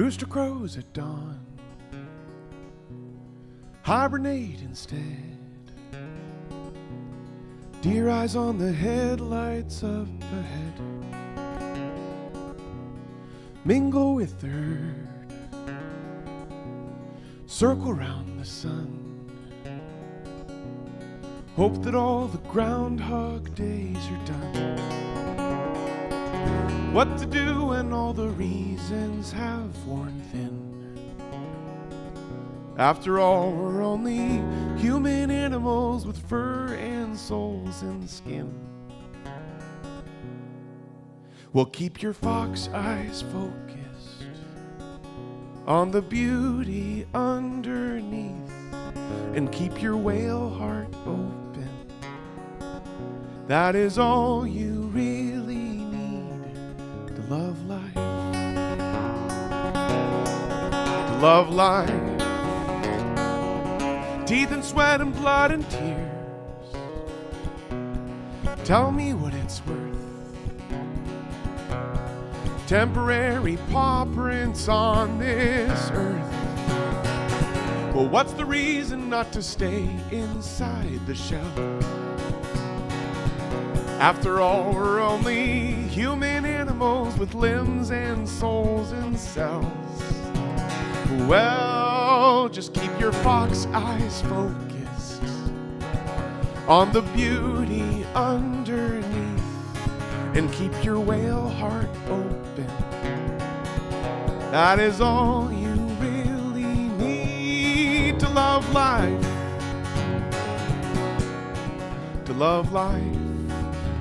Rooster crows at dawn. Hibernate instead. Deer eyes on the headlights up ahead. Mingle with the herd. Circle round the sun. Hope that all the groundhog days are done. What to do when all the reasons have worn thin. After all, we're only human animals with fur and souls and skin. Well, keep your fox eyes focused on the beauty underneath, and keep your whale heart open. That is all you really need to love life. To love life. Teeth and sweat and blood and tears. Tell me what it's worth. Temporary paw prints on this earth. Well, what's the reason not to stay inside the shell? After all, we're only human animals with limbs and souls and cells. Well, just keep your fox eyes focused on the beauty underneath, and keep your whale heart open. That is all you really need to love life. To love life.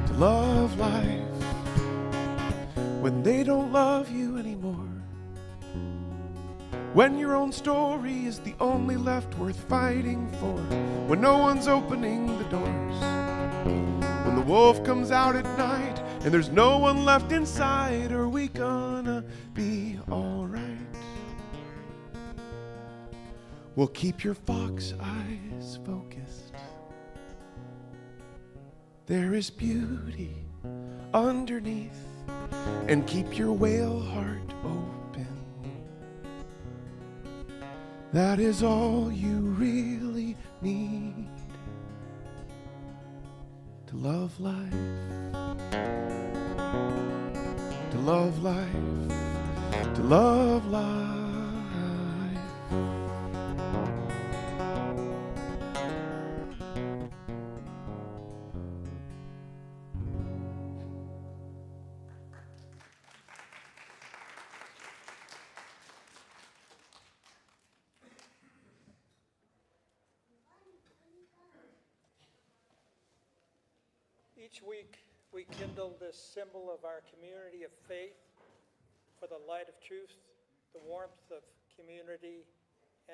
To love life. When they don't love you anymore. When your own story is the only left worth fighting for. When no one's opening the doors. When the wolf comes out at night and there's no one left inside. Are we gonna be alright? Well, keep your fox eyes focused. There is beauty underneath, and keep your whale heart open. That is all you really need to love life. To love life. To love life. Each week, we kindle this symbol of our community of faith for the light of truth, the warmth of community,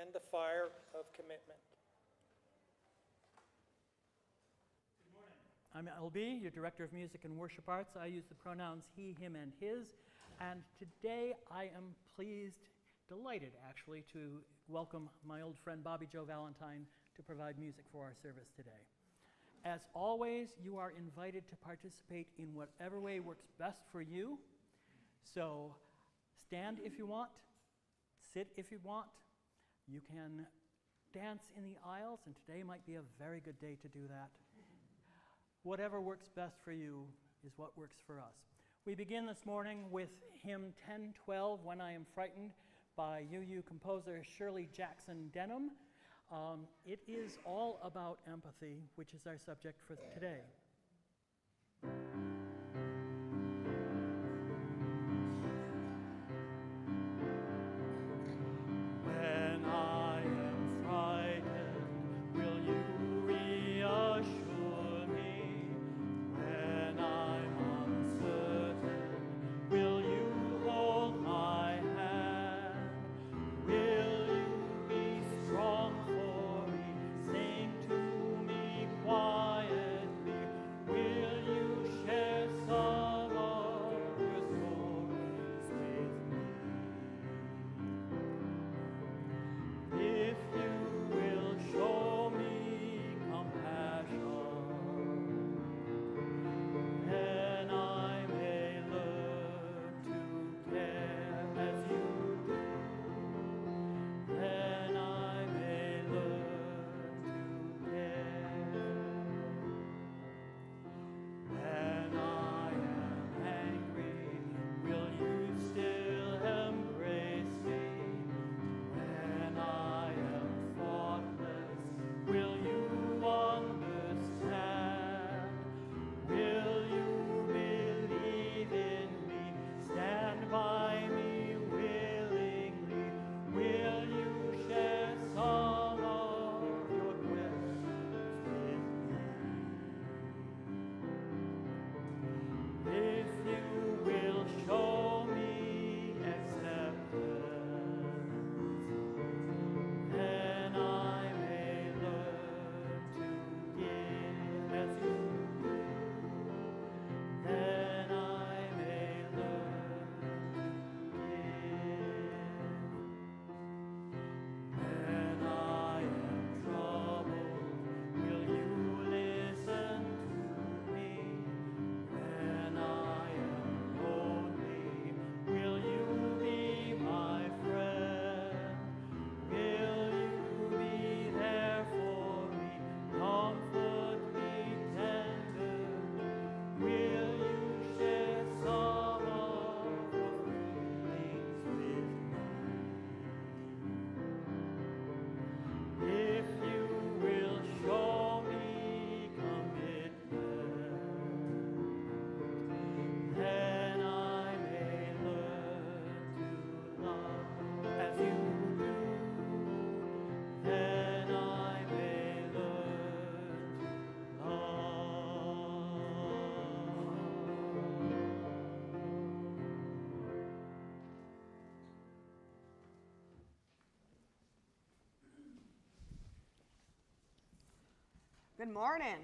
and the fire of commitment. Good morning. I'm LB, your Director of Music and Worship Arts. I use the pronouns he, him, and his. And today I am delighted actually, to welcome my old friend Bobby Jo Valentine to provide music for our service today. As always, you are invited to participate in whatever way works best for you. So stand if you want, sit if you want. You can dance in the aisles, and today might be a very good day to do that. Whatever works best for you is what works for us. We begin this morning with hymn 1012, When I Am Frightened, by UU composer Shirley Jackson Denham. It is all about empathy, which is our subject for today. When I am frightened, will you reassure me? When I'm uncertain, will you hold my hand? Will you be strong for me? Sing to me quietly. Good morning.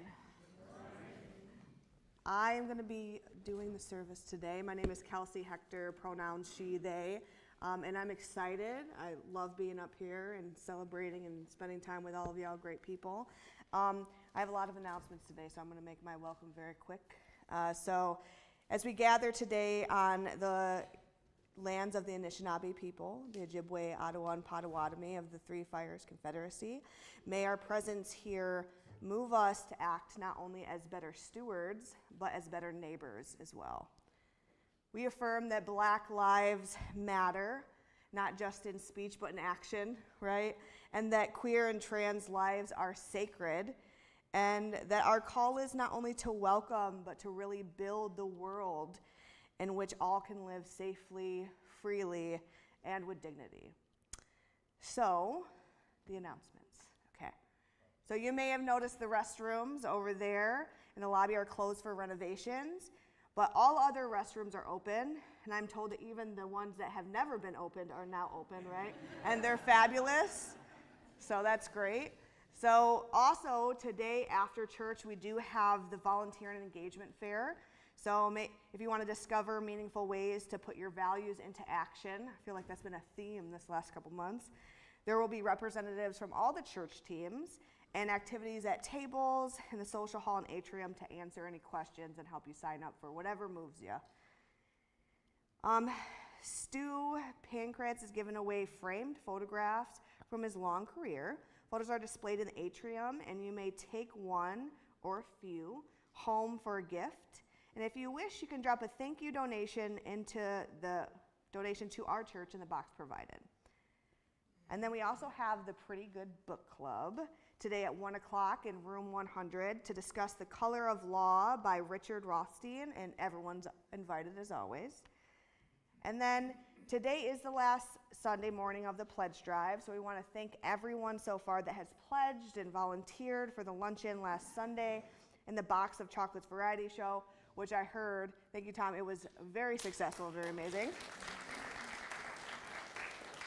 I am going to be doing the service today. My name is Kelsea Hector, pronouns she, they, and I'm excited. I love being up here and celebrating and spending time with all of y'all great people. I have a lot of announcements today, so I'm going to make my welcome very quick. So as we gather today on the lands of the Anishinaabe people, the Ojibwe, Ottawa, and Potawatomi of the Three Fires Confederacy, may our presence here move us to act not only as better stewards, but as better neighbors as well. We affirm that Black lives matter, not just in speech, but in action, right? And that queer and trans lives are sacred, and that our call is not only to welcome, but to really build the world in which all can live safely, freely, and with dignity. So, the announcements, okay. So you may have noticed the restrooms over there in the lobby are closed for renovations, but all other restrooms are open, and I'm told that even the ones that have never been opened are now open, right? And they're fabulous, so that's great. So also today after church, we do have the Volunteer and Engagement Fair. So if you want to discover meaningful ways to put your values into action, I feel like that's been a theme this last couple months, there will be representatives from all the church teams and activities at tables in the social hall and atrium to answer any questions and help you sign up for whatever moves you. Stu Pancratz is giving away framed photographs from his long career. Photos are displayed in the atrium, and you may take one or a few home for a gift. And if you wish, you can drop a thank you donation into the donation to our church in the box provided. And then we also have the Pretty Good Book Club today at 1 o'clock in room 100 to discuss The Color of Law by Richard Rothstein, and everyone's invited as always. And then today is the last Sunday morning of the pledge drive, so we want to thank everyone so far that has pledged and volunteered for the luncheon last Sunday and the Box of Chocolates Variety Show, which I heard, thank you Tom, it was very successful, very amazing.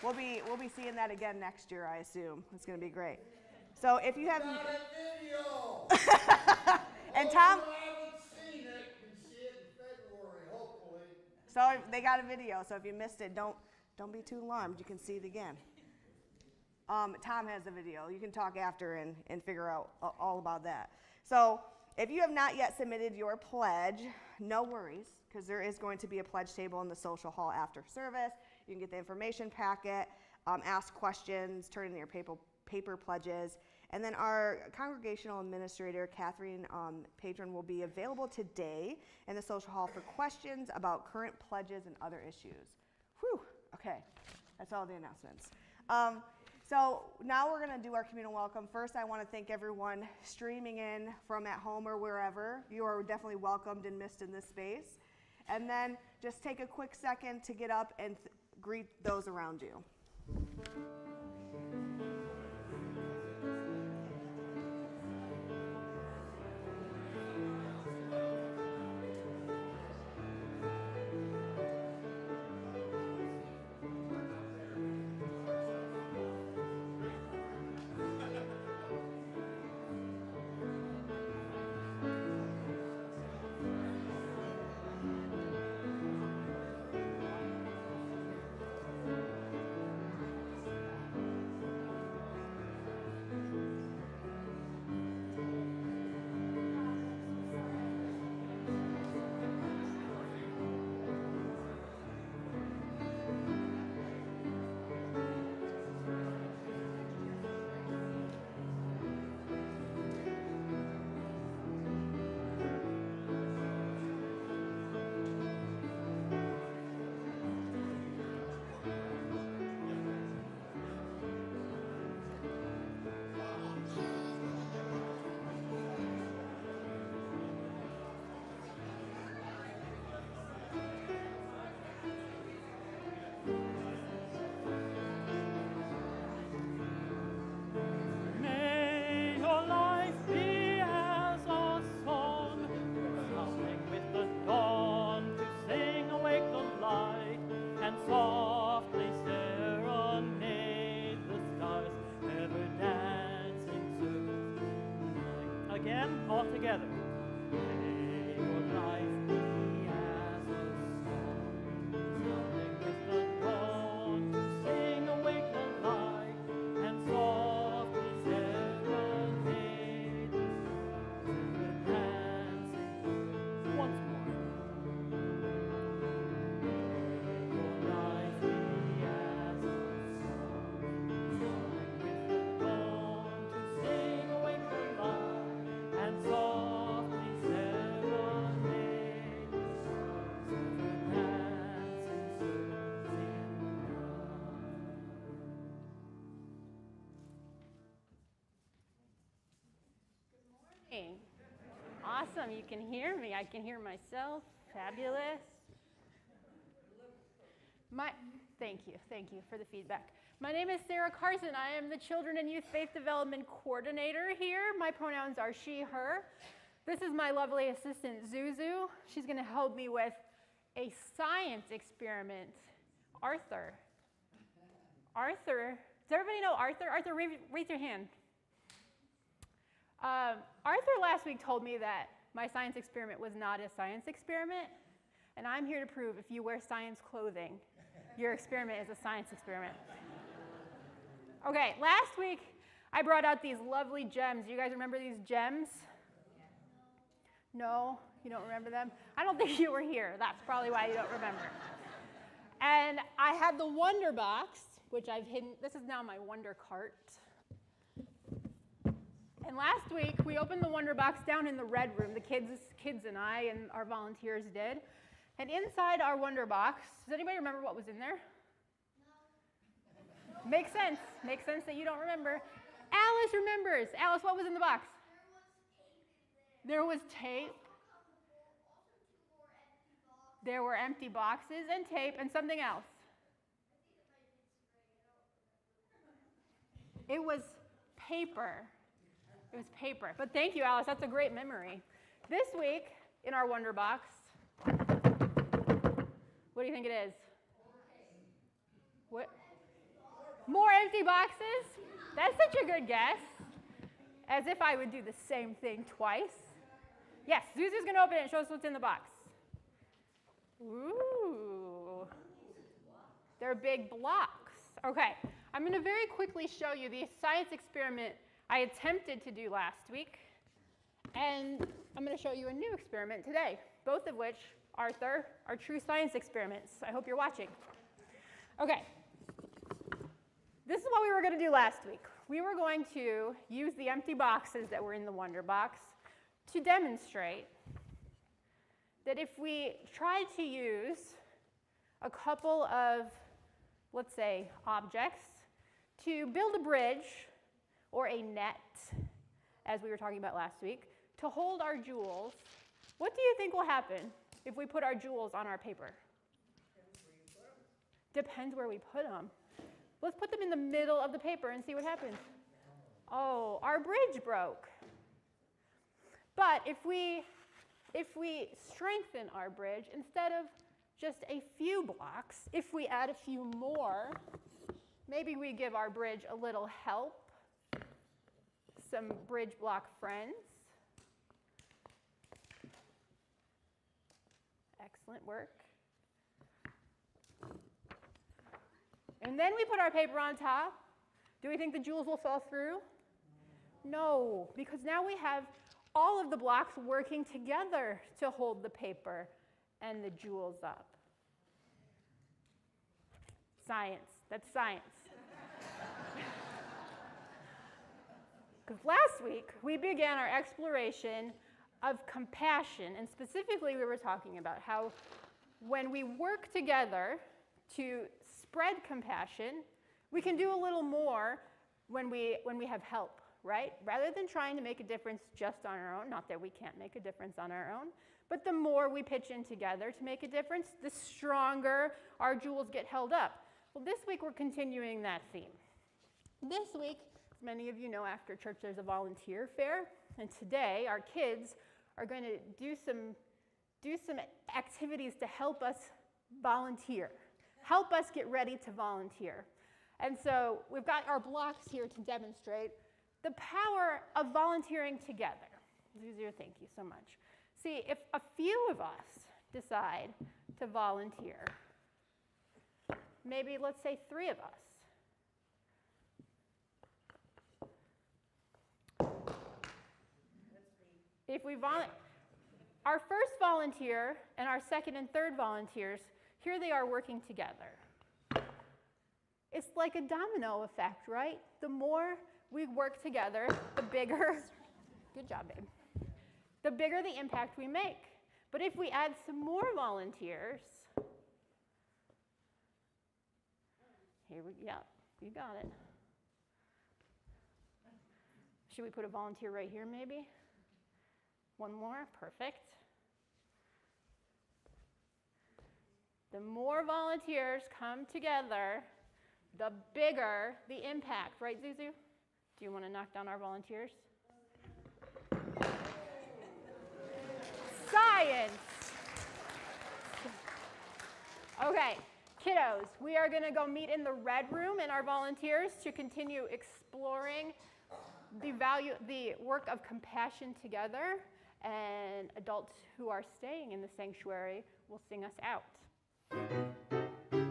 We'll be seeing that again next year, I assume. It's going to be great. So if you have... Got a video! And Tom... I haven't seen it, can see it in February, hopefully. So they got a video, so if you missed it, don't be too alarmed. You can see it again. Tom has the video. You can talk after and figure out all about that. So if you have not yet submitted your pledge, no worries, because there is going to be a pledge table in the social hall after service. You can get the information packet, ask questions, turn in your paper pledges, and then our congregational administrator, Catherine Patron, will be available today in the social hall for questions about current pledges and other issues. Whew, okay, that's all the announcements. So now we're going to do our communal welcome. First, I want to thank everyone streaming in from at home or wherever. You are definitely welcomed and missed in this space. And then just take a quick second to get up and greet those around you. together. May your life be as a song, sounding with the dawn to sing awake the light, and softly serenade the dancing. Once more. May your life be as a song, sounding with the dawn to sing awake the light, and softly serenade the songs of the dancing souls in Hey. Awesome, you can hear me. I can hear myself. Fabulous. Thank you for the feedback. My name is Sarah Carson. I am the Children and Youth Faith Development Coordinator here. My pronouns are she, her. This is my lovely assistant, Zuzu. She's going to help me with a science experiment. Arthur. Does everybody know Arthur? Arthur, raise your hand. Arthur last week told me that my science experiment was not a science experiment, and I'm here to prove if you wear science clothing, your experiment is a science experiment. Okay, last week I brought out these lovely gems. Do you guys remember these gems? No? You don't remember them? I don't think you were here. That's probably why you don't remember. And I had the Wonder Box, which I've hidden. This is now my Wonder Cart. And last week, we opened the Wonder Box down in the red room. The kids and I and our volunteers did. And inside our Wonder Box, does anybody remember what was in there? No. Makes sense. Makes sense that you don't remember. Alice remembers. Alice, what was in the box? There was tape. There were empty boxes and tape and something else. It was paper. It was paper. But thank you, Alice. That's a great memory. This week, in our Wonder Box, what do you think it is? What? More empty boxes? That's such a good guess. As if I would do the same thing twice. Yes, Zuzu's going to open it and show us what's in the box. Ooh. They're big blocks. Okay, I'm going to very quickly show you the science experiment I attempted to do last week. And I'm going to show you a new experiment today, both of which are true science experiments. I hope you're watching. Okay. This is what we were going to do last week. We were going to use the empty boxes that were in the Wonder Box to demonstrate that if we tried to use a couple of, let's say, objects to build a bridge or a net, as we were talking about last week, to hold our jewels, what do you think will happen if we put our jewels on our paper? Depends where we put them. Let's put them in the middle of the paper and see what happens. Oh, our bridge broke. But if we strengthen our bridge, instead of just a few blocks, if we add a few more, maybe we give our bridge a little help, some bridge block friends. Excellent work. And then we put our paper on top. Do we think the jewels will fall through? No, because now we have all of the blocks working together to hold the paper and the jewels up. Science. That's science. Because last week, we began our exploration of compassion, and specifically we were talking about how when we work together to spread compassion, we can do a little more when we have help, right? Rather than trying to make a difference just on our own, not that we can't make a difference on our own, but the more we pitch in together to make a difference, the stronger our jewels get held up. Well, this week we're continuing that theme. This week, as many of you know, after church there's a volunteer fair, and today our kids are going to do some activities to help us volunteer, help us get ready to volunteer. And so we've got our blocks here to demonstrate the power of volunteering together. Zuzu, thank you so much. See, if a few of us decide to volunteer, maybe let's say 3 of us. If we our first volunteer and our second and third volunteers, here they are working together. It's like a domino effect, right? The more we work together, the bigger, good job, babe, the bigger the impact we make. But if we add some more volunteers, yeah, you got it. Should we put a volunteer right here, maybe? One more, perfect. The more volunteers come together, the bigger the impact, right, Zuzu? Do you want to knock down our volunteers? Science! Okay, kiddos, we are going to go meet in the red room and our volunteers to continue exploring the work of compassion together, and adults who are staying in the sanctuary will sing us out. You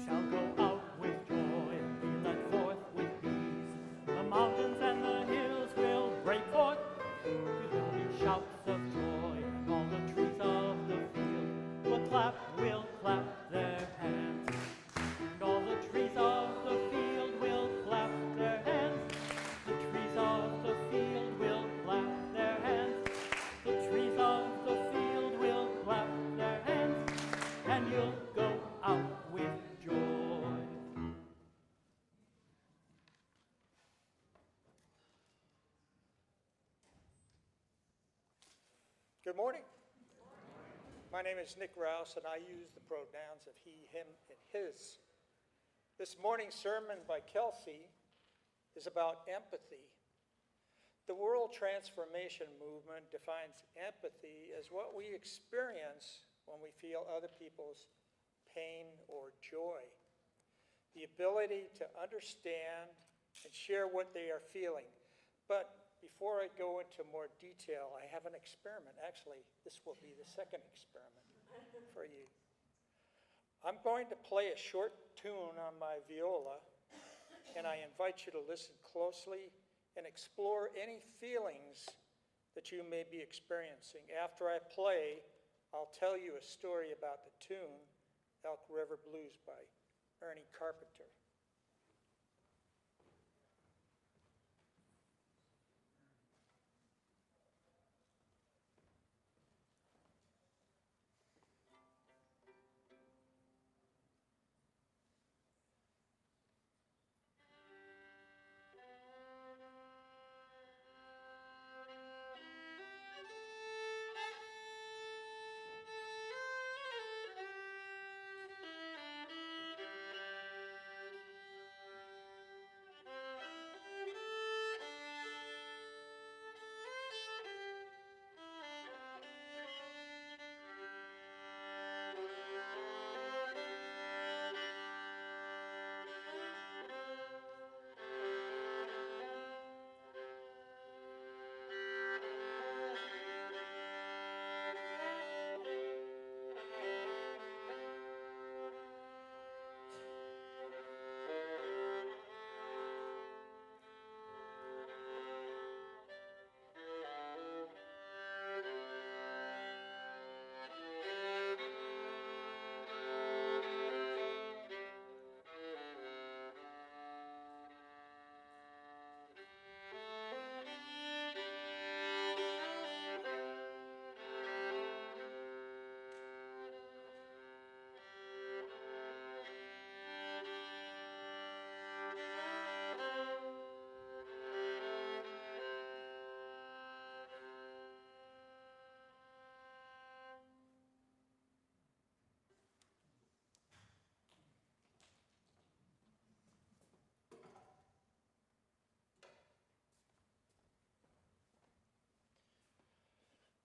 shall go out with joy and be led forth with peace. The mountains and the hills will break forth. There will be shouts of joy, and all the trees of the field will clap their hands. And all the trees of the field will clap their hands. The trees of the field will clap their hands. The trees of the field will clap their hands. And you'll go out with joy. Good morning. My name is Nick Rowse, and I use the pronouns of he, him, and his. This morning's sermon by Kelsea is about empathy. The World Transformation Movement defines empathy as what we experience when we feel other people's pain or joy. The ability to understand and share what they are feeling. But before I go into more detail, I have an experiment. Actually, this will be the second experiment for you. I'm going to play a short tune on my viola, and I invite you to listen closely and explore any feelings that you may be experiencing. After I play, I'll tell you a story about the tune, Elk River Blues by Ernie Carpenter.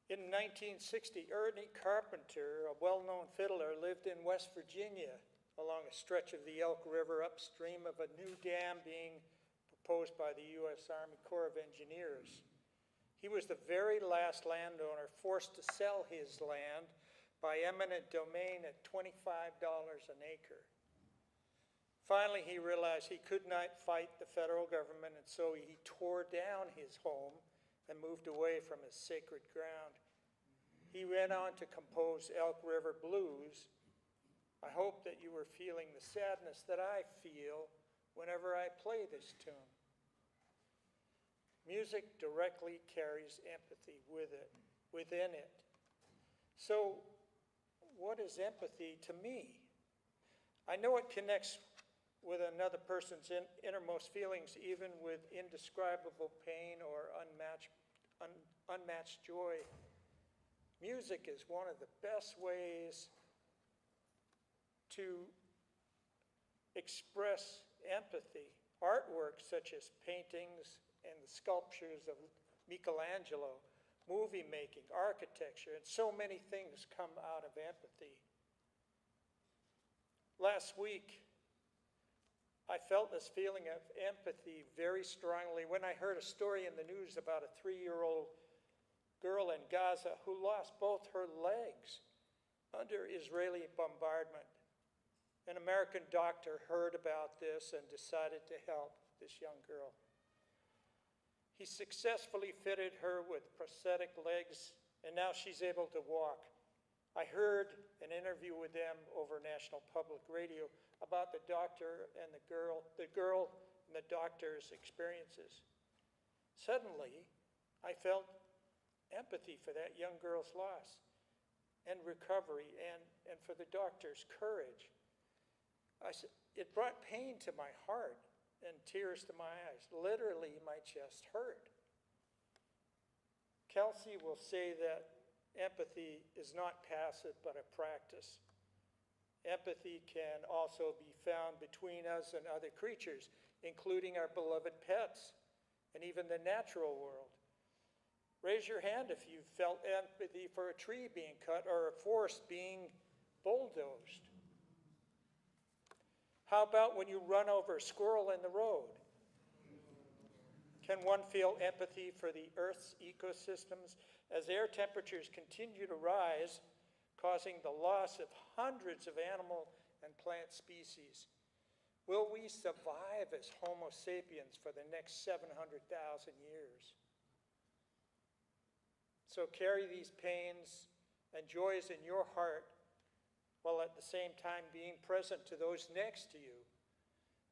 In 1960, Ernie Carpenter, a well-known fiddler, lived in West Virginia along a stretch of the Elk River upstream of a new dam being proposed by the U.S. Army Corps of Engineers. He was the very last landowner forced to sell his land by eminent domain at $25 an acre. Finally, he realized he could not fight the federal government, and so he tore down his home and moved away from his sacred ground. He went on to compose Elk River Blues. I hope that you were feeling the sadness that I feel whenever I play this tune. Music directly carries empathy within it. So, what is empathy to me? I know it connects with another person's innermost feelings, even with indescribable pain or unmatched joy. Music is one of the best ways to express empathy. Artwork such as paintings and the sculptures of Michelangelo, movie making, architecture, and so many things come out of empathy. Last week, I felt this feeling of empathy very strongly when I heard a story in the news about a 3-year-old girl in Gaza who lost both her legs under Israeli bombardment. An American doctor heard about this and decided to help this young girl. He successfully fitted her with prosthetic legs, and now she's able to walk. I heard an interview with them over National Public Radio about the doctor and the girl and the doctor's experiences. Suddenly, I felt empathy for that young girl's loss and recovery and for the doctor's courage. It brought pain to my heart and tears to my eyes. Literally, my chest hurt. Kelsea will say that empathy is not passive, but a practice. Empathy can also be found between us and other creatures, including our beloved pets and even the natural world. Raise your hand if you felt empathy for a tree being cut or a forest being bulldozed. How about when you run over a squirrel in the road? Can one feel empathy for the Earth's ecosystems as air temperatures continue to rise, causing the loss of hundreds of animal and plant species? Will we survive as Homo sapiens for the next 700,000 years? So carry these pains and joys in your heart while at the same time being present to those next to you.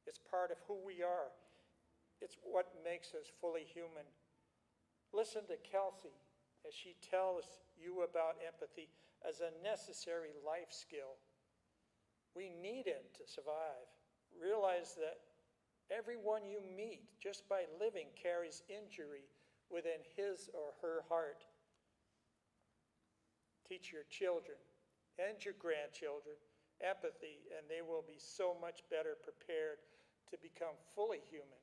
It's part of who we are. It's what makes us fully human. Listen to Kelsea as she tells you about empathy as a necessary life skill. We need it to survive. Realize that everyone you meet just by living carries injury within his or her heart. Teach your children and your grandchildren empathy, and they will be so much better prepared to become fully human.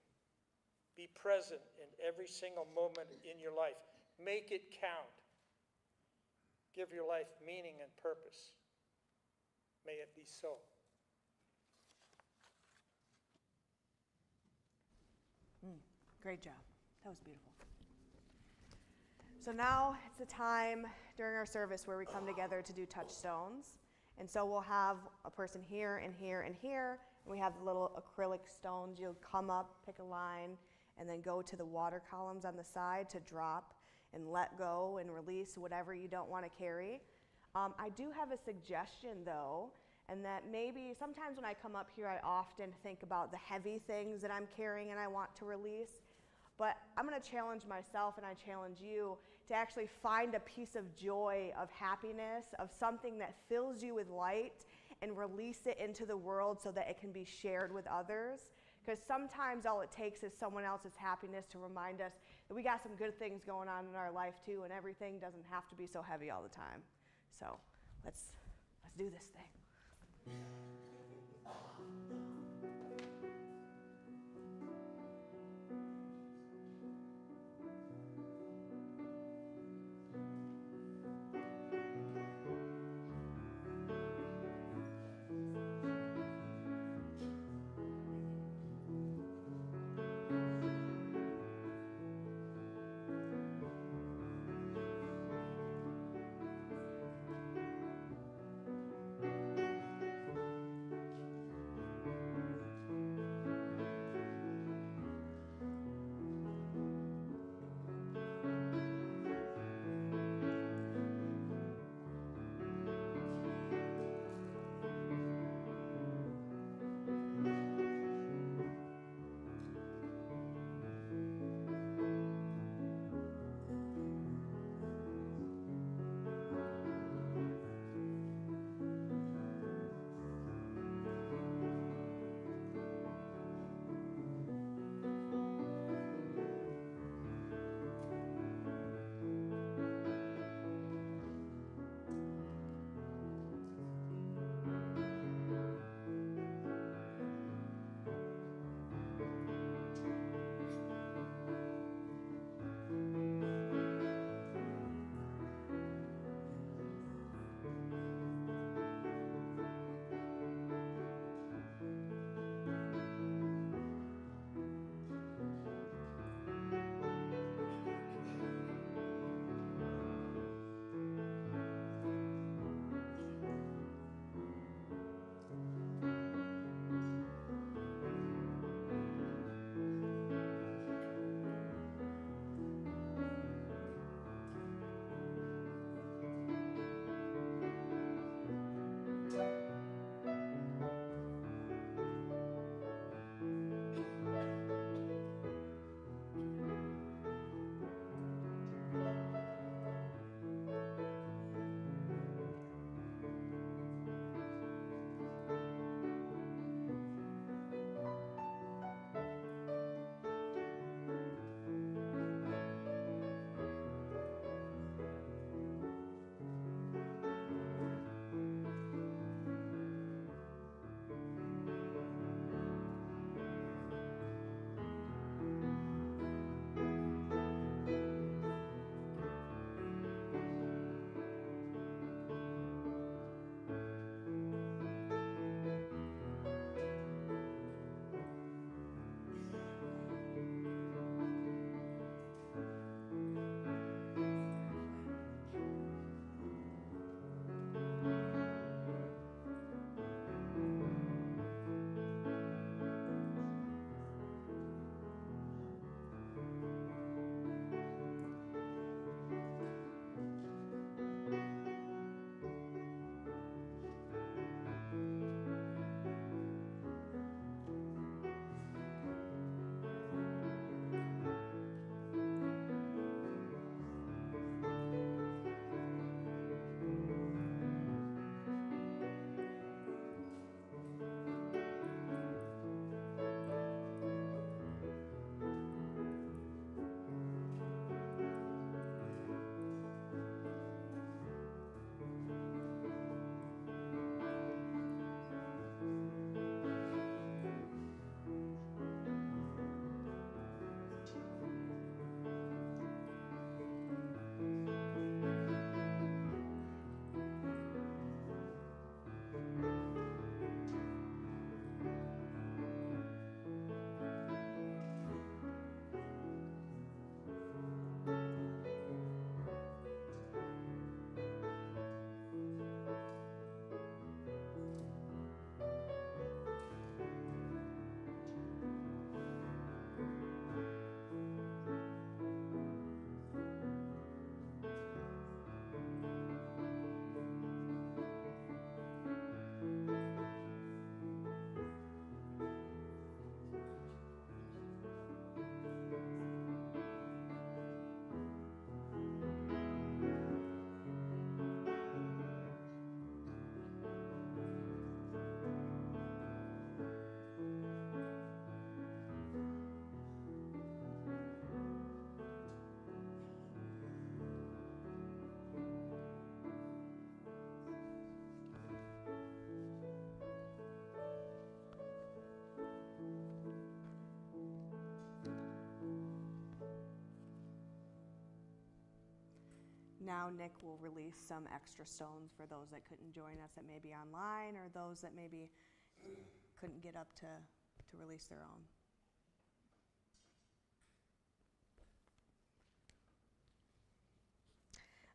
Be present in every single moment in your life. Make it count. Give your life meaning and purpose. May it be so. Great job. That was beautiful. So now it's the time during our service where we come together to do touchstones. And so we'll have a person here and here and here. And we have the little acrylic stones. You'll come up, pick a line, and then go to the water columns on the side to drop and let go and release whatever you don't want to carry. I do have a suggestion though, and that maybe sometimes when I come up here, I often think about the heavy things that I'm carrying and I want to release. But I'm going to challenge myself and I challenge you to actually find a piece of joy, of happiness, of something that fills you with light and release it into the world so that it can be shared with others. Because sometimes all it takes is someone else's happiness to remind us that we got some good things going on in our life too, and everything doesn't have to be so heavy all the time. So let's do this thing. now Nick will release some extra stones for those that couldn't join us that may be online or those that maybe couldn't get up to release their own.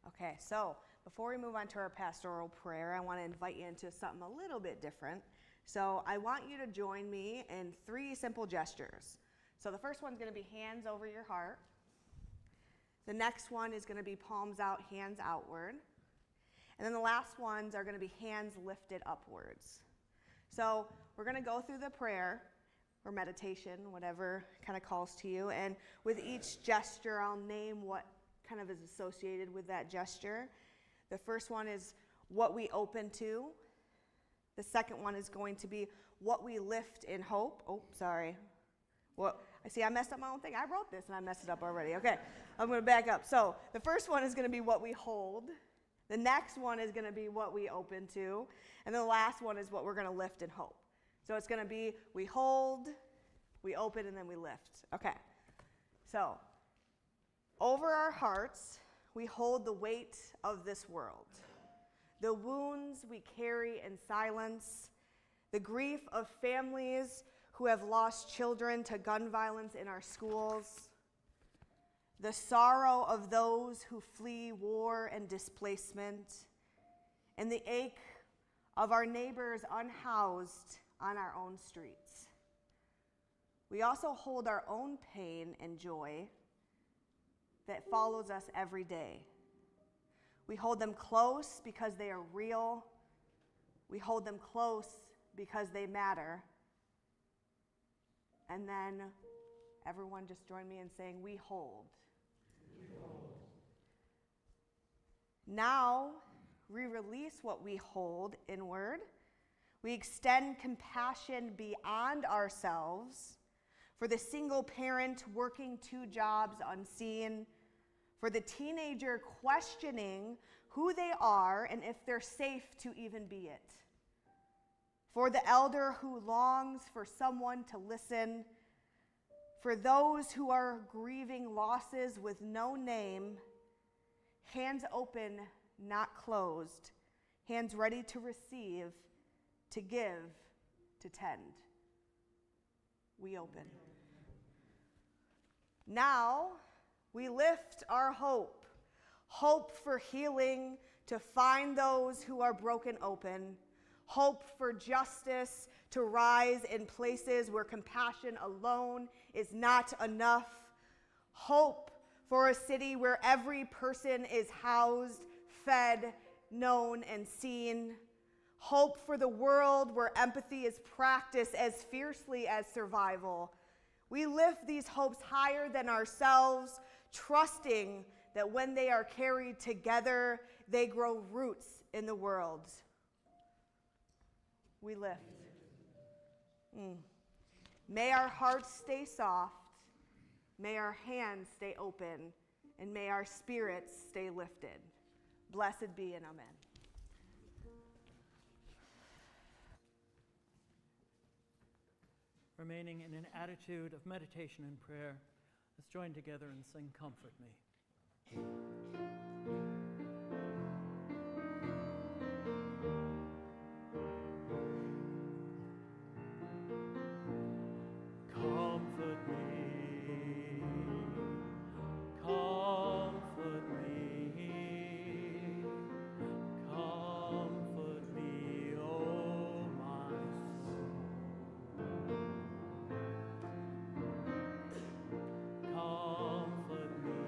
Okay, so before we move on to our pastoral prayer, I want to invite you into something a little bit different. So I want you to join me in 3 simple gestures. So the first one's going to be hands over your heart. The next one is going to be palms out, hands outward. And then the last ones are going to be hands lifted upwards. So we're going to go through the prayer or meditation, whatever kind of calls to you. And with each gesture, I'll name what kind of is associated with that gesture. The first one is what we open to. The second one is going to be what we lift in hope. Oh, sorry. Well, I see I messed up my own thing. I wrote this and I messed it up already. Okay, I'm going to back up. So the first one is going to be what we hold. The next one is going to be what we open to. And the last one is what we're going to lift in hope. So it's going to be we hold, we open, and then we lift. Okay, so over our hearts, we hold the weight of this world. The wounds we carry in silence, the grief of families who have lost children to gun violence in our schools, the sorrow of those who flee war and displacement, and the ache of our neighbors unhoused on our own streets. We also hold our own pain and joy that follows us every day. We hold them close because they are real. We hold them close because they matter. And then everyone just join me in saying, we hold. We hold. Now, we release what we hold inward. We extend compassion beyond ourselves for the single parent working 2 jobs unseen, for the teenager questioning who they are and if they're safe to even be it, for the elder who longs for someone to listen, for those who are grieving losses with no name, hands open, not closed, hands ready to receive, to give, to tend. We open. Now, we lift our hope, hope for healing, to find those who are broken open, hope for justice to rise in places where compassion alone is not enough, hope for a city where every person is housed, fed, known, and seen, hope for the world where empathy is practiced as fiercely as survival. We lift these hopes higher than ourselves, trusting that when they are carried together, they grow roots in the world. We lift. May our hearts stay soft, may our hands stay open, and may our spirits stay lifted. Blessed be and amen. Remaining in an attitude of meditation and prayer, let's join together and sing Comfort Me. Comfort me, comfort me, comfort me, oh my soul. Comfort me,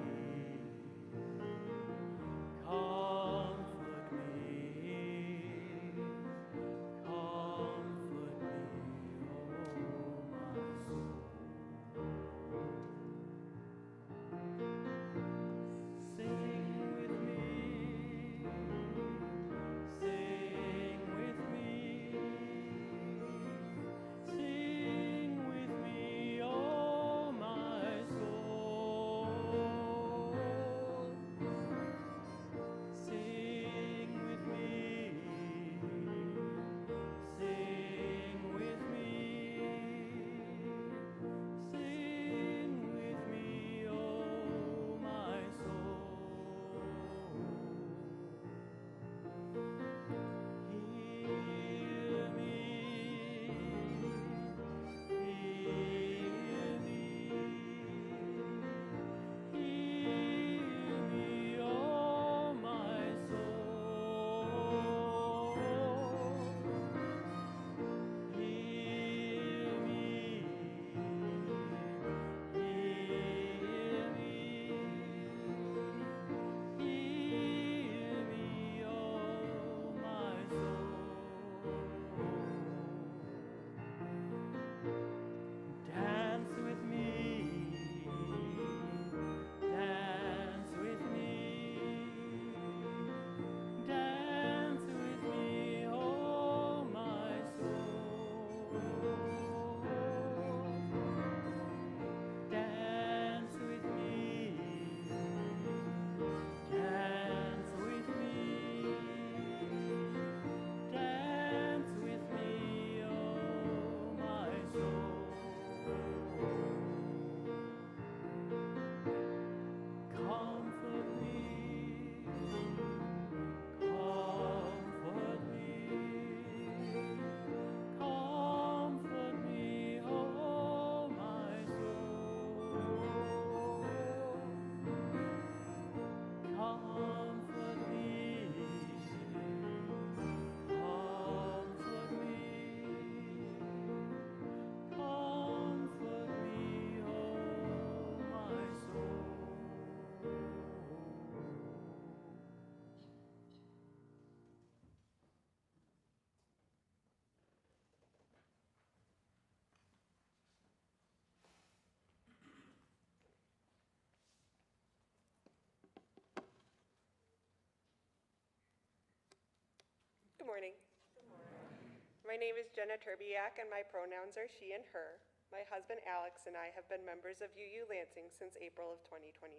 My name is Jenna Turbiak, and my pronouns are she and her. My husband Alex and I have been members of UU Lansing since April of 2023.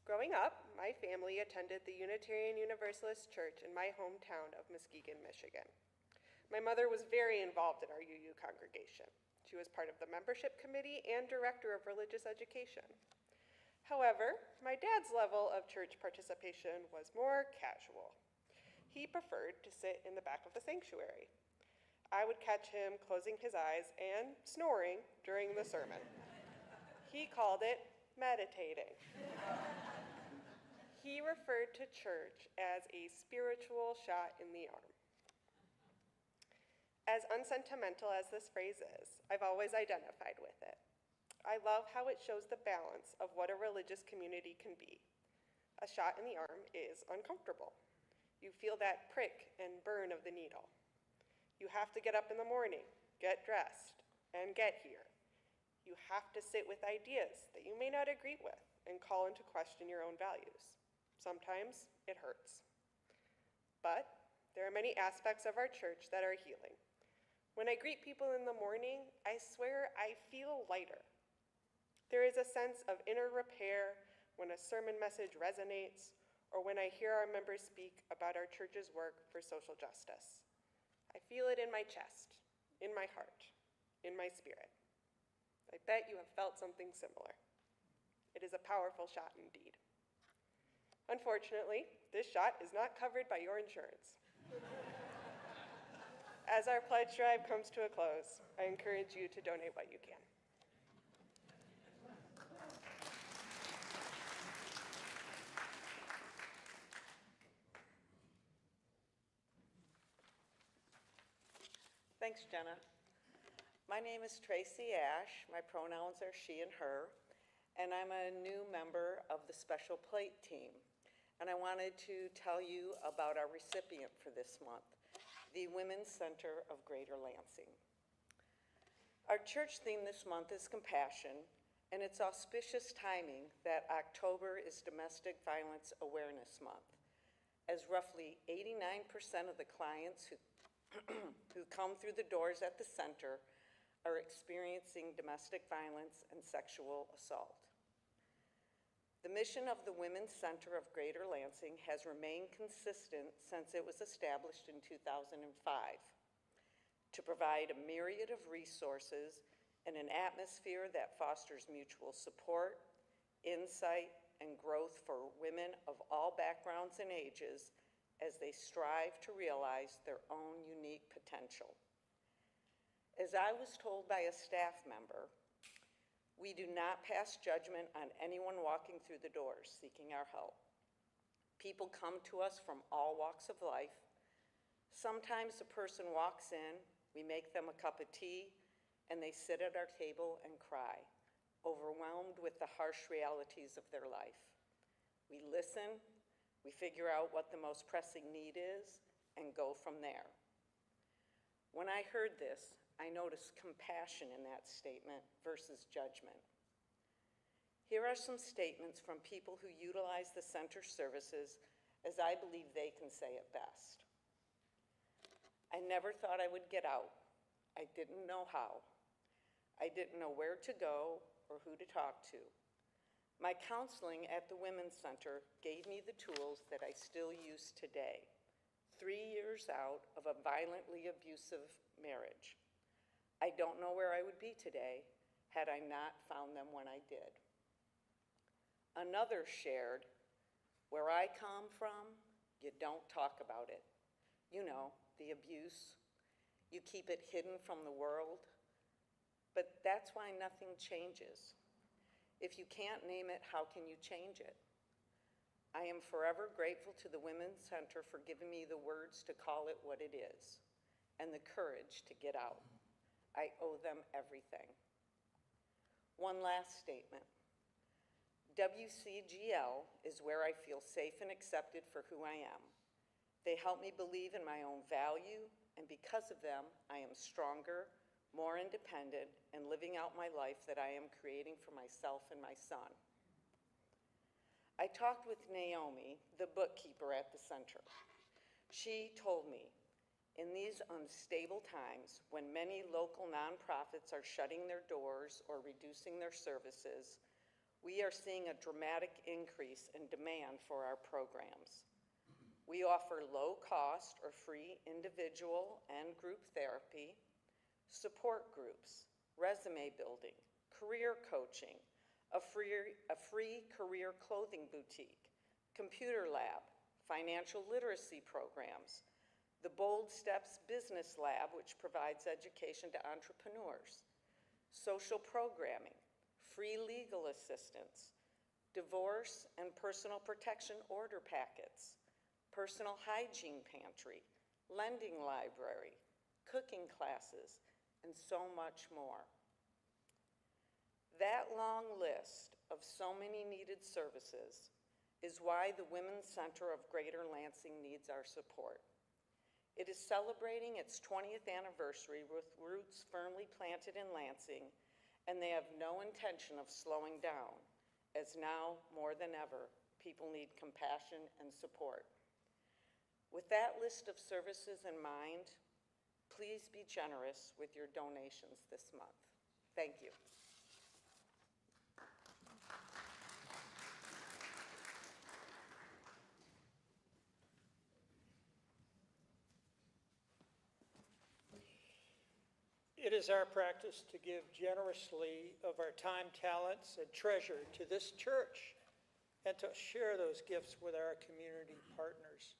Growing up, my family attended the Unitarian Universalist church in my hometown of Muskegon, Michigan. My mother was very involved in our UU congregation. She was part of the membership committee and director of religious education. However, my dad's level of church participation was more casual. He preferred to sit in the back of the sanctuary. I would catch him closing his eyes and snoring during the sermon. He called it meditating. He referred to church as a spiritual shot in the arm. As unsentimental as this phrase is, I've always identified with it. I love how it shows the balance of what a religious community can be. A shot in the arm is uncomfortable. You feel that prick and burn of the needle. You have to get up in the morning, get dressed, and get here. You have to sit with ideas that you may not agree with and call into question your own values. Sometimes it hurts. But there are many aspects of our church that are healing. When I greet people in the morning, I swear I feel lighter. There is a sense of inner repair when a sermon message resonates or when I hear our members speak about our church's work for social justice. I feel it in my chest, in my heart, in my spirit. I bet you have felt something similar. It is a powerful shot indeed. Unfortunately, this shot is not covered by your insurance. As our pledge drive comes to a close, I encourage you to donate what you can. Thanks, Jenna. My name is Tracy Ash. My pronouns are she and her, and I'm a new member of the Special Plate team. And I wanted to tell you about our recipient for this month, the Women's Center of Greater Lansing. Our church theme this month is compassion, and it's auspicious timing that October is Domestic Violence Awareness Month, as roughly 89% of the clients who come through the doors at the center are experiencing domestic violence and sexual assault. The mission of the Women's Center of Greater Lansing has remained consistent since it was established in 2005 to provide a myriad of resources and an atmosphere that fosters mutual support, insight, and growth for women of all backgrounds and ages as they strive to realize their own unique potential. As I was told by a staff member, we do not pass judgment on anyone walking through the doors seeking our help. People come to us from all walks of life. Sometimes a person walks in, we make them a cup of tea, and they sit at our table and cry, overwhelmed with the harsh realities of their life. We listen, we figure out what the most pressing need is, and go from there. When I heard this, I noticed compassion in that statement versus judgment. Here are some statements from people who utilize the center services as I believe they can say it best. I never thought I would get out. I didn't know how. I didn't know where to go or who to talk to. My counseling at the Women's Center gave me the tools that I still use today, 3 years out of a violently abusive marriage. I don't know where I would be today had I not found them when I did. Another shared, where I come from, you don't talk about it. You know, the abuse. You keep it hidden from the world. But that's why nothing changes. If you can't name it, how can you change it? I am forever grateful to the Women's Center for giving me the words to call it what it is and the courage to get out. I owe them everything. One last statement. WCGL is where I feel safe and accepted for who I am. They help me believe in my own value, and because of them, I am stronger, more independent, and living out my life that I am creating for myself and my son. I talked with Naomi, the bookkeeper at the center. She told me, In these unstable times, when many local nonprofits are shutting their doors or reducing their services, we are seeing a dramatic increase in demand for our programs. We offer low-cost or free individual and group therapy, support groups, resume building, career coaching, a free career clothing boutique, computer lab, financial literacy programs, the Bold Steps Business Lab, which provides education to entrepreneurs, social programming, free legal assistance, divorce and personal protection order packets, personal hygiene pantry, lending library, cooking classes, and so much more. That long list of so many needed services is why the Women's Center of Greater Lansing needs our support. It is celebrating its 20th anniversary with roots firmly planted in Lansing, and they have no intention of slowing down, as now, more than ever, people need compassion and support. With that list of services in mind, please be generous with your donations this month. Thank you. It is our practice to give generously of our time, talents, and treasure to this church and to share those gifts with our community partners.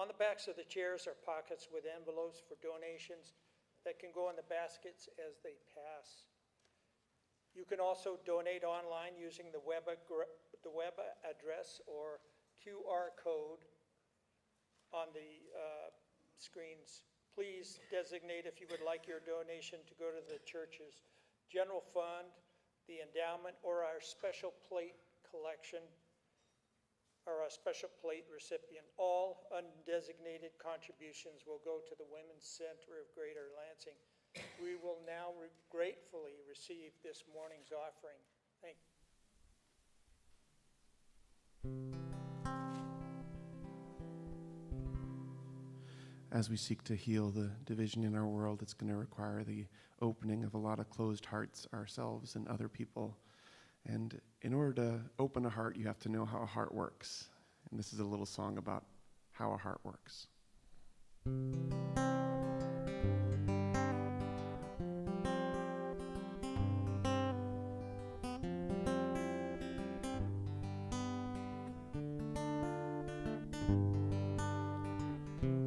On the backs of the chairs are pockets with envelopes for donations that can go in the baskets as they pass. You can also donate online using the web address or QR code on the screens. Please designate if you would like your donation to go to the church's general fund, the endowment, or our special plate collection, or our special plate recipient. All undesignated contributions will go to the Women's Center of Greater Lansing. We will now gratefully receive this morning's offering. Thank you. As we seek to heal the division in our world, it's going to require the opening of a lot of closed hearts ourselves and other people. And in order to open a heart, you have to know how a heart works. And this is a little song about how a heart works.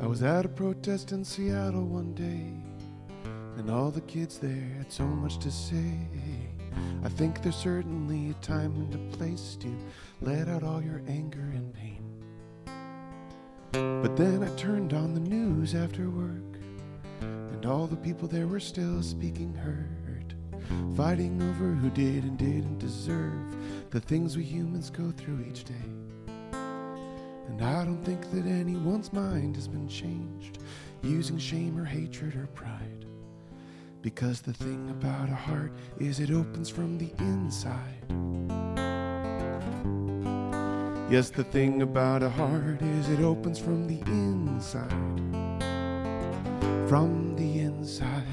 I was at a protest in Seattle one day, and all the kids there had so much to say. I think there's certainly a time and a place to let out all your anger and pain. But then I turned on the news after work, and all the people there were still speaking hurt, fighting over who did and didn't deserve the things we humans go through each day. And I don't think that anyone's mind has been changed using shame or hatred or pride. Because the thing about a heart is it opens from the inside. Yes, the thing about a heart is it opens from the inside. From the inside.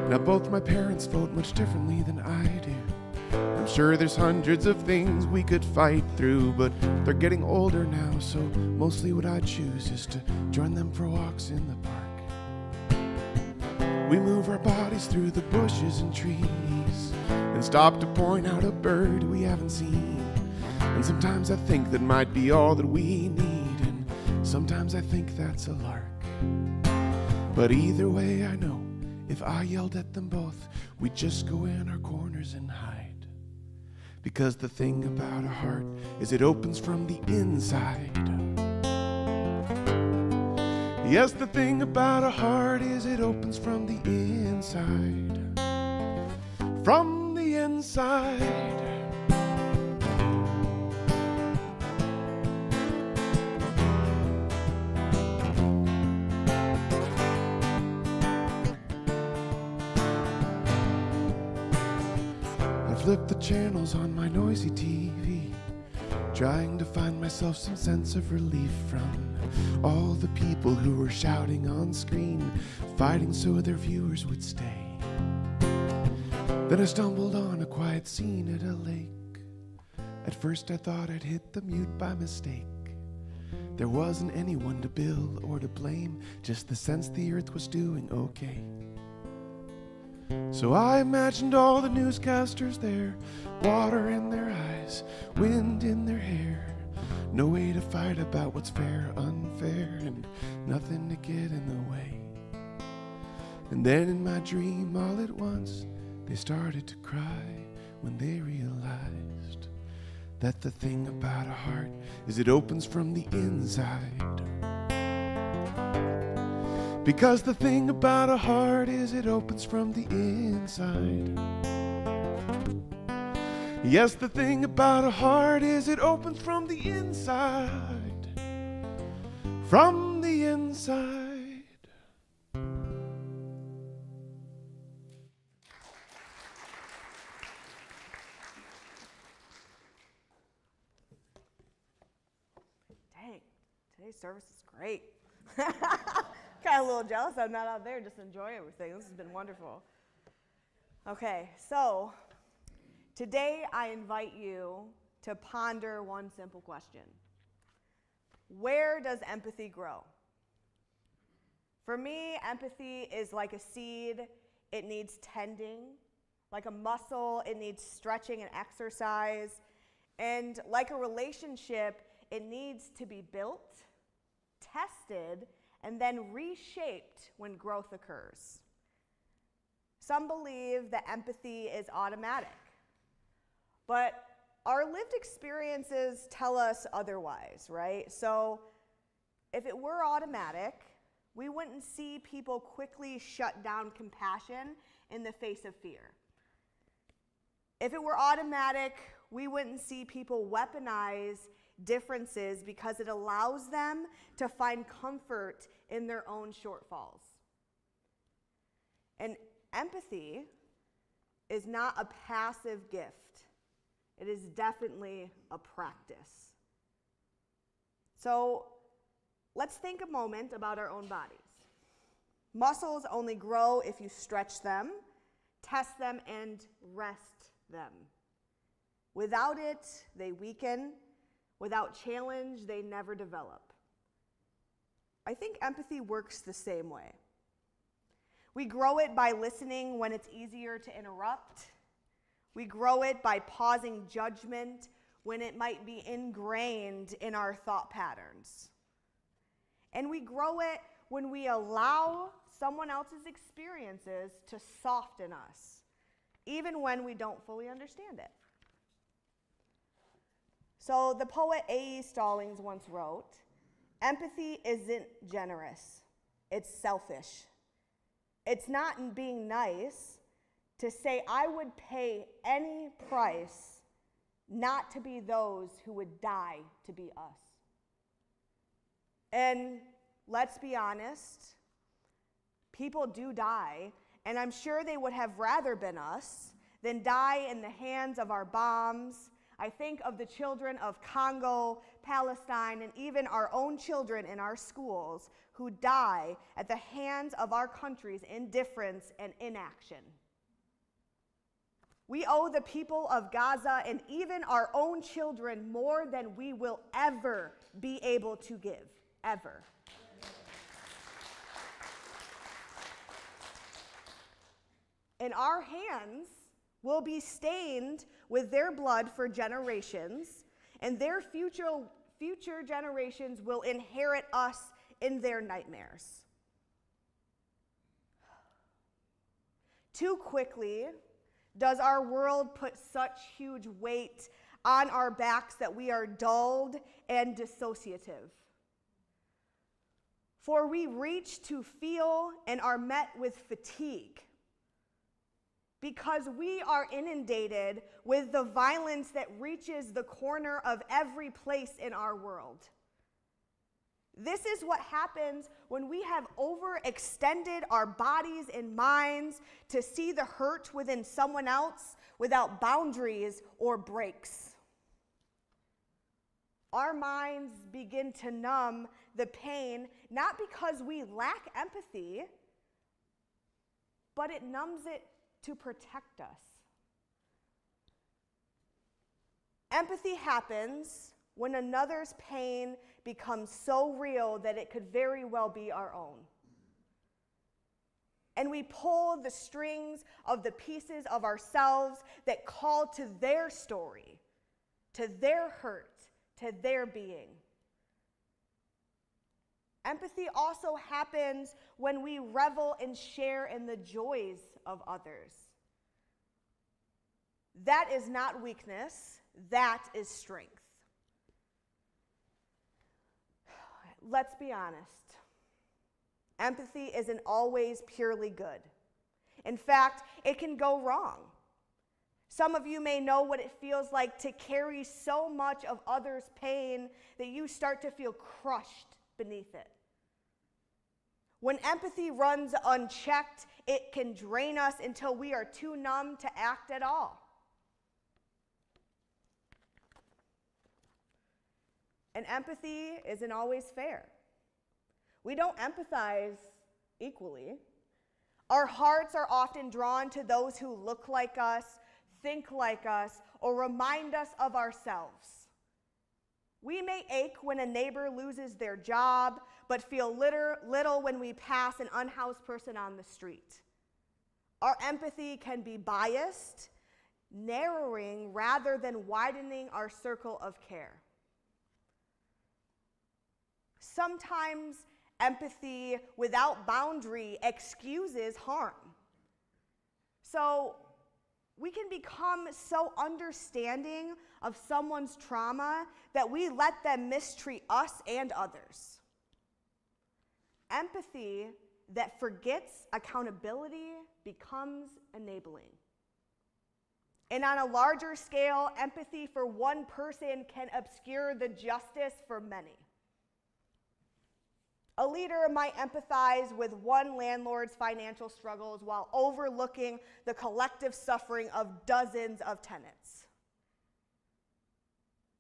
Now both my parents vote much differently than I do. I'm sure there's hundreds of things we could fight through, but they're getting older now, so mostly what I choose is to join them for walks in the park. We move our bodies through the bushes and trees and stop to point out a bird we haven't seen. And sometimes I think that might be all that we need, and sometimes I think that's a lark. But either way, I know if I yelled at them both, we'd just go in our corners and hide. Because the thing about a heart is it opens from the inside. Yes, the thing about a heart is it opens from the inside. From the inside. flip the channels on my noisy TV, trying to find myself some sense of relief from all the people who were shouting on screen, fighting so their viewers would stay. Then I stumbled on a quiet scene at a lake. At first I thought I'd hit the mute by mistake. There wasn't anyone to bill or to blame, just the sense the earth was doing okay. So I imagined all the newscasters there, water in their eyes, wind in their hair, no way to fight about what's fair, unfair, and nothing to get in the way. And then in my dream all at once, they started to cry when they realized that the thing about a heart is it opens from the inside. Because the thing about a heart is it opens from the inside. Yes, the thing about a heart is it opens from the inside. From the inside. Dang, today's service is great. Kind of a little jealous I'm not out there just enjoying everything. This has been wonderful. Okay, so today I invite you to ponder one simple question. Where does empathy grow? For me, empathy is like a seed. It needs tending. Like a muscle, it needs stretching and exercise. And like a relationship, it needs to be built, tested, and then reshaped when growth occurs. Some believe that empathy is automatic, but our lived experiences tell us otherwise, right? So if it were automatic, we wouldn't see people quickly shut down compassion in the face of fear. If it were automatic, we wouldn't see people weaponize differences because it allows them to find comfort in their own shortfalls. And empathy is not a passive gift. It is definitely a practice. So let's think a moment about our own bodies. Muscles only grow if you stretch them, test them, and rest them. Without it, they weaken. Without challenge, they never develop. I think empathy works the same way. We grow it by listening when it's easier to interrupt. We grow it by pausing judgment when it might be ingrained in our thought patterns. And we grow it when we allow someone else's experiences to soften us, even when we don't fully understand it. So the poet A.E. Stallings once wrote, "Empathy isn't generous, it's selfish. It's not being nice to say I would pay any price not to be those who would die to be us." And let's be honest, people do die, and I'm sure they would have rather been us than die in the hands of our bombs. I think of the children of Congo, Palestine, and even our own children in our schools who die at the hands of our country's indifference and inaction. We owe the people of Gaza and even our own children more than we will ever be able to give, ever. And our hands will be stained with their blood for generations, and their future generations will inherit us in their nightmares. Too quickly does our world put such huge weight on our backs that we are dulled and dissociative. For we reach to feel and are met with fatigue, because we are inundated with the violence that reaches the corner of every place in our world. This is what happens when we have overextended our bodies and minds to see the hurt within someone else without boundaries or breaks. Our minds begin to numb the pain, not because we lack empathy, but it numbs it to protect us. Empathy happens when another's pain becomes so real that it could very well be our own. And we pull the strings of the pieces of ourselves that call to their story, to their hurt, to their being. Empathy also happens when we revel and share in the joys of others. That is not weakness, that is strength. Let's be honest. Empathy isn't always purely good. In fact, it can go wrong. Some of you may know what it feels like to carry so much of others' pain that you start to feel crushed beneath it. When empathy runs unchecked, it can drain us until we are too numb to act at all. And empathy isn't always fair. We don't empathize equally. Our hearts are often drawn to those who look like us, think like us, or remind us of ourselves. We may ache when a neighbor loses their job, but feel little when we pass an unhoused person on the street. Our empathy can be biased, narrowing rather than widening our circle of care. Sometimes empathy without boundary excuses harm. So we can become so understanding of someone's trauma that we let them mistreat us and others. Empathy that forgets accountability becomes enabling. And on a larger scale, empathy for one person can obscure the justice for many. A leader might empathize with one landlord's financial struggles while overlooking the collective suffering of dozens of tenants.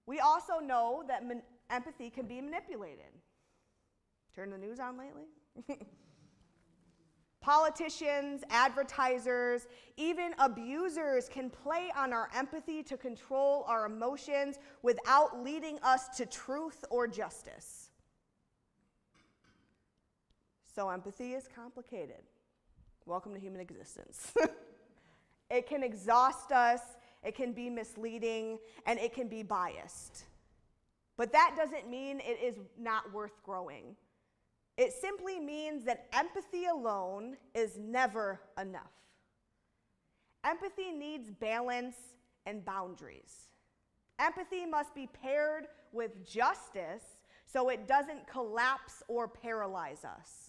We also know that empathy can be manipulated. Turn the news on lately? Politicians, advertisers, even abusers can play on our empathy to control our emotions without leading us to truth or justice. So empathy is complicated. Welcome to human existence. It can exhaust us, it can be misleading, and it can be biased. But that doesn't mean it is not worth growing. It simply means that empathy alone is never enough. Empathy needs balance and boundaries. Empathy must be paired with justice so it doesn't collapse or paralyze us.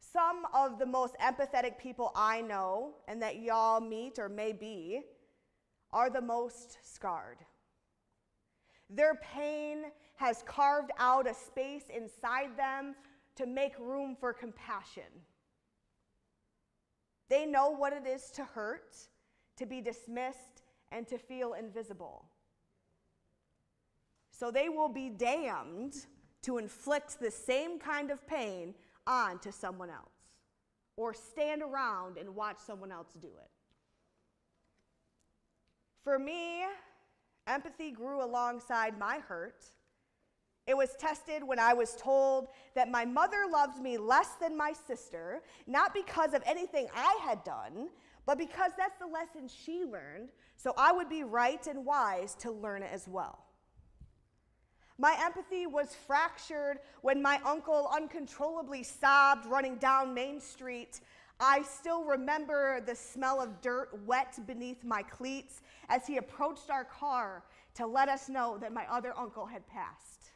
Some of the most empathetic people I know, and that y'all meet or may be, are the most scarred. Their pain has carved out a space inside them to make room for compassion. They know what it is to hurt, to be dismissed, and to feel invisible. So they will be damned to inflict the same kind of pain onto someone else, or stand around and watch someone else do it. For me, empathy grew alongside my hurt. It was tested when I was told that my mother loved me less than my sister, not because of anything I had done, but because that's the lesson she learned, so I would be right and wise to learn it as well. My empathy was fractured when my uncle uncontrollably sobbed running down Main Street. I still remember the smell of dirt wet beneath my cleats as he approached our car to let us know that my other uncle had passed.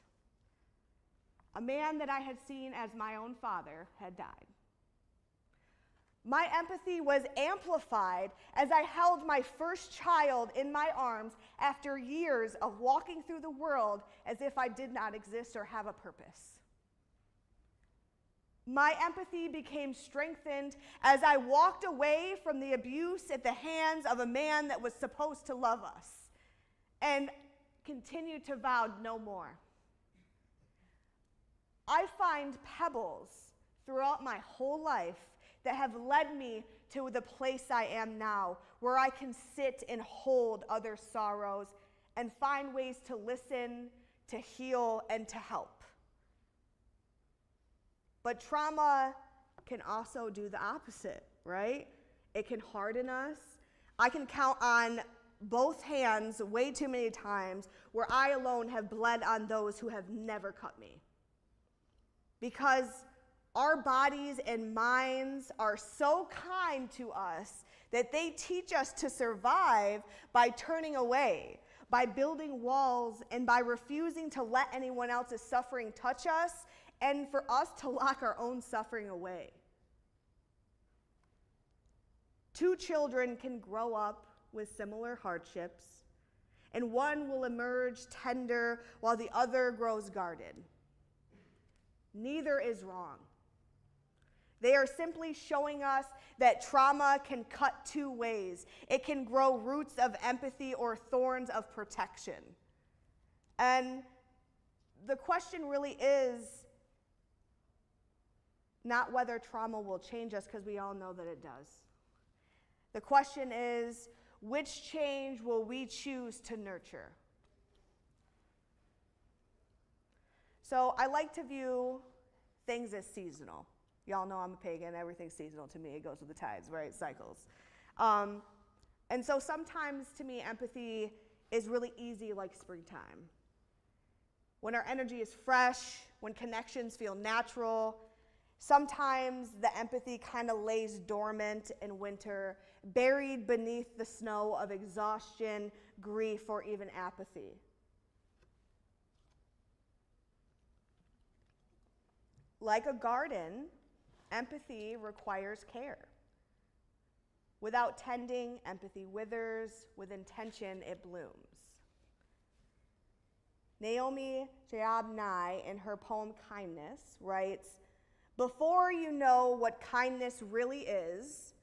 A man that I had seen as my own father had died. My empathy was amplified as I held my first child in my arms after years of walking through the world as if I did not exist or have a purpose. My empathy became strengthened as I walked away from the abuse at the hands of a man that was supposed to love us and continued to vow no more. I find pebbles throughout my whole life that have led me to the place I am now, where I can sit and hold other sorrows and find ways to listen, to heal, and to help. But trauma can also do the opposite, right? It can harden us. I can count on both hands way too many times where I alone have bled on those who have never cut me. Because our bodies and minds are so kind to us that they teach us to survive by turning away, by building walls, and by refusing to let anyone else's suffering touch us, and for us to lock our own suffering away. Two children can grow up with similar hardships, and one will emerge tender while the other grows guarded. Neither is wrong. They are simply showing us that trauma can cut two ways. It can grow roots of empathy or thorns of protection. And the question really is not whether trauma will change us, because we all know that it does. The question is, which change will we choose to nurture? So I like to view things as seasonal. Y'all know I'm a pagan. Everything's seasonal to me. It goes with the tides, right? Cycles. And so sometimes to me, empathy is really easy like springtime. When our energy is fresh, when connections feel natural. Sometimes the empathy kind of lays dormant in winter, buried beneath the snow of exhaustion, grief, or even apathy. Like a garden, empathy requires care. Without tending, empathy withers. With intention, it blooms. Naomi Jaab-Nye, in her poem Kindness, writes, "Before you know what kindness really is,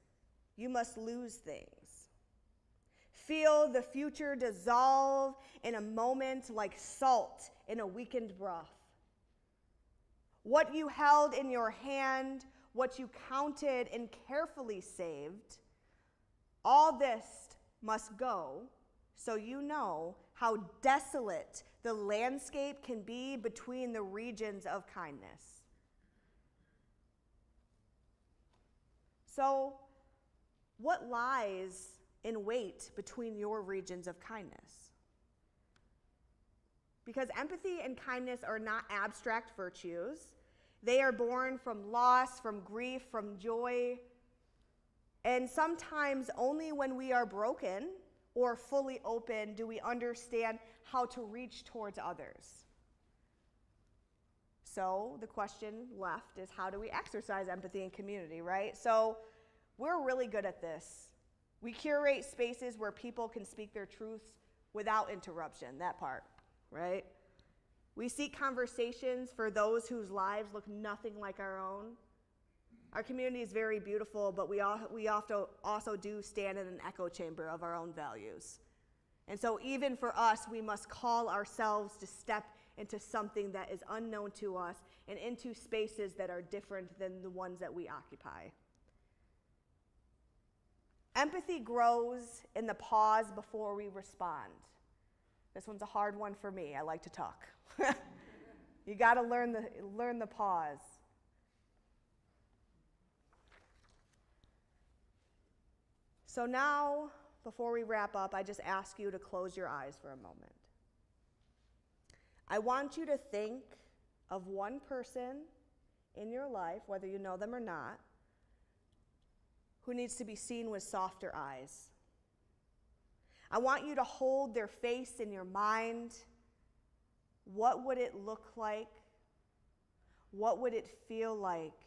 you must lose things. Feel the future dissolve in a moment like salt in a weakened broth. What you held in your hand, what you counted and carefully saved, all this must go so you know how desolate the landscape can be between the regions of kindness." So, what lies in wait between your regions of kindness? Because empathy and kindness are not abstract virtues. They are born from loss, from grief, from joy. And sometimes only when we are broken or fully open do we understand how to reach towards others. So the question left is, how do we exercise empathy in community, right? So we're really good at this. We curate spaces where people can speak their truths without interruption, that part, right? We seek conversations for those whose lives look nothing like our own. Our community is very beautiful, but we often also do stand in an echo chamber of our own values. And so even for us, we must call ourselves to step into something that is unknown to us and into spaces that are different than the ones that we occupy. Empathy grows in the pause before we respond. This one's a hard one for me. I like to talk. You got to learn the pause. So now, before we wrap up, I just ask you to close your eyes for a moment. I want you to think of one person in your life, whether you know them or not, who needs to be seen with softer eyes. I want you to hold their face in your mind. What would it look like? What would it feel like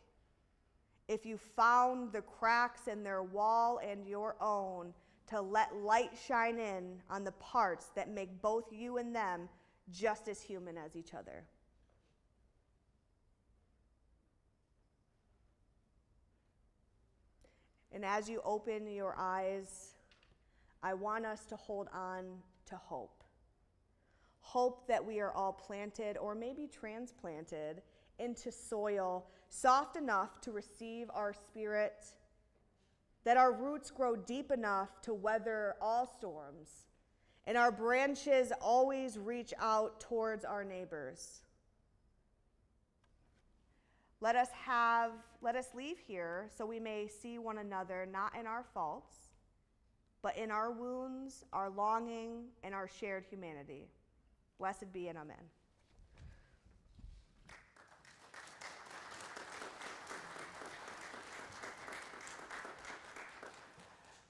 if you found the cracks in their wall and your own, to let light shine in on the parts that make both you and them just as human as each other. And as you open your eyes, I want us to hold on to hope. Hope that we are all planted or maybe transplanted into soil soft enough to receive our spirit, that our roots grow deep enough to weather all storms, and our branches always reach out towards our neighbors. Let us leave here so we may see one another not in our faults, but in our wounds, our longing, and our shared humanity. Blessed be and amen.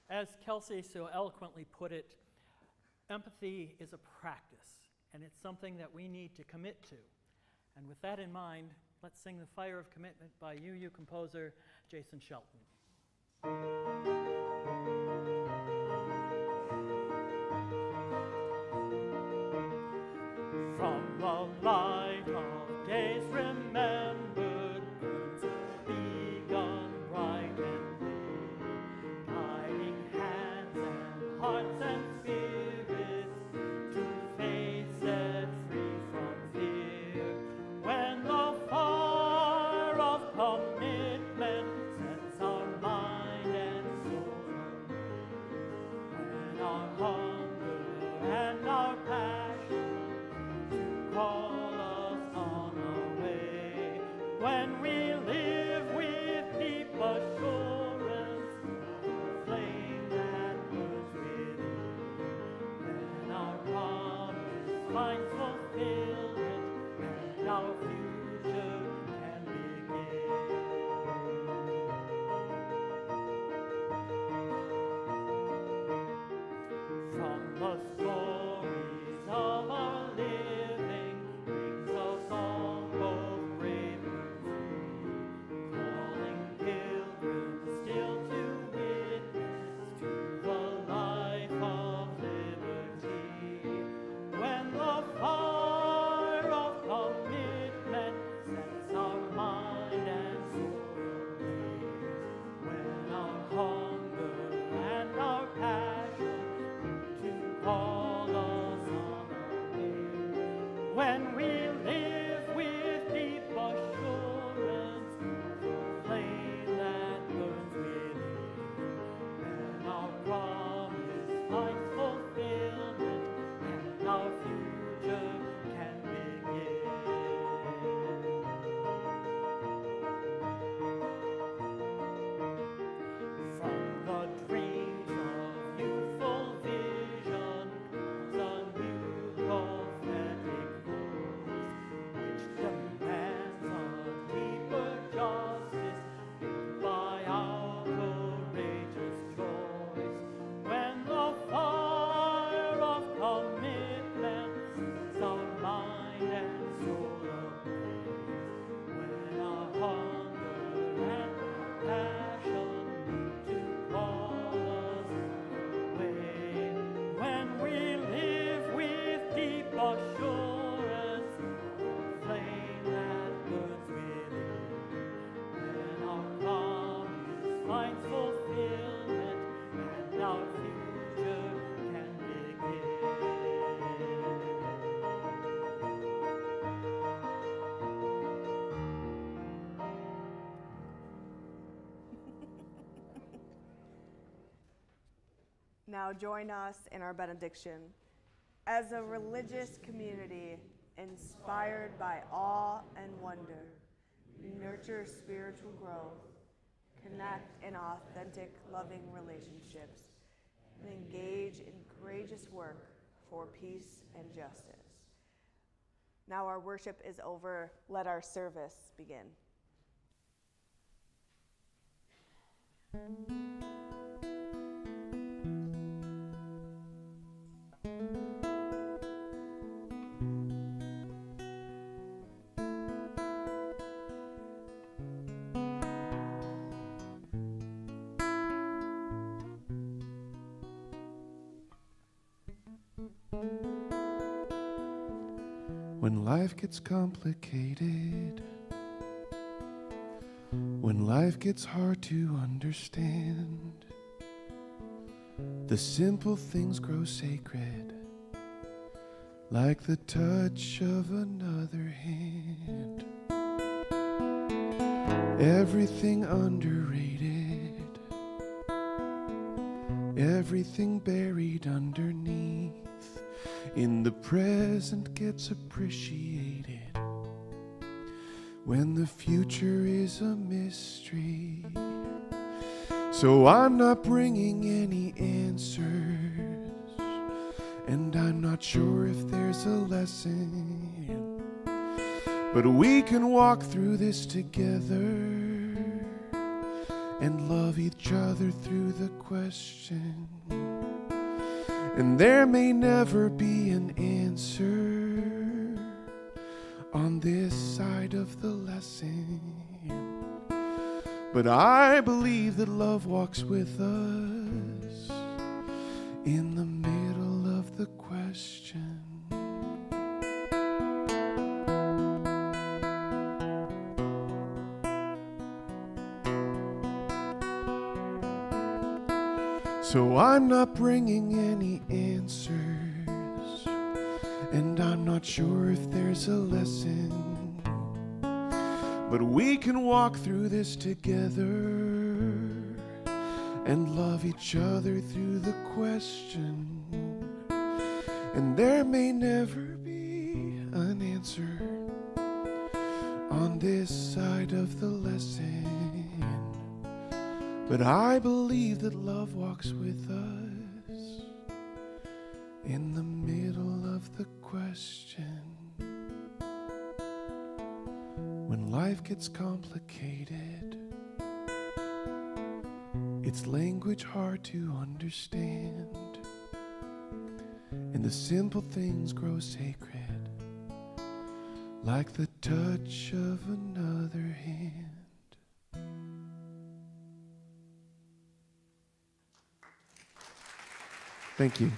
As Kelsey so eloquently put it, empathy is a practice, and it's something that we need to commit to. And with that in mind, let's sing The Fire of Commitment by UU composer Jason Shelton. From the light of days remembered, burns begun bright and clear, guiding hands and hearts and spirits to faith set free from fear. When the fire of commitment sets our mind and soul ablaze, when our hunger and our passion call us on our way, when we live with deep assurance of the flame that burns within, then our promise finds fulfillment and our future can begin. From the stories of our living rings a song both brave and free, calling pilgrims still to witness to the life of liberty. When the fire of commitment sets our mind and soul ablaze, when our hunger and our passion to call us on our way, when we live with deep assurance of the flame that burns within, then our promise finds fulfillment and our future can begin. From the dreams of youthful vision comes a new prophetic voice, which demands a deeper justice built by our courageous choice. When the fire of commitment sets our mind and soul ablaze, when our hunger and our passion to call us away, when we live with deep assurance of the flame that burns within, then our promise finds fulfillment and our future can begin. Now join us in our benediction. As a religious community inspired by awe and wonder, we nurture spiritual growth, connect in authentic, loving relationships, and engage in courageous work for peace and justice. Now our worship is over. Let our service begin. when life gets complicated, when life gets hard to understand, the simple things grow sacred, like the touch of another hand. Everything underrated, everything buried underneath, in the present gets appreciated, when the future is a mystery. So I'm not bringing any answers, and I'm not sure if there's a lesson, but we can walk through this together and love each other through the question. And there may never be an answer on this side of the lesson, but I believe that love walks with us in the middle of the question. So I'm not bringing any answers, and I'm not sure if there's a lesson, but we can walk through this together and love each other through the question. And there may never be an answer on this side of the lesson, but I believe that love walks with us in the middle of the question. When life gets complicated, it's language hard to understand, and the simple things grow sacred, like the touch of another hand. Thank you.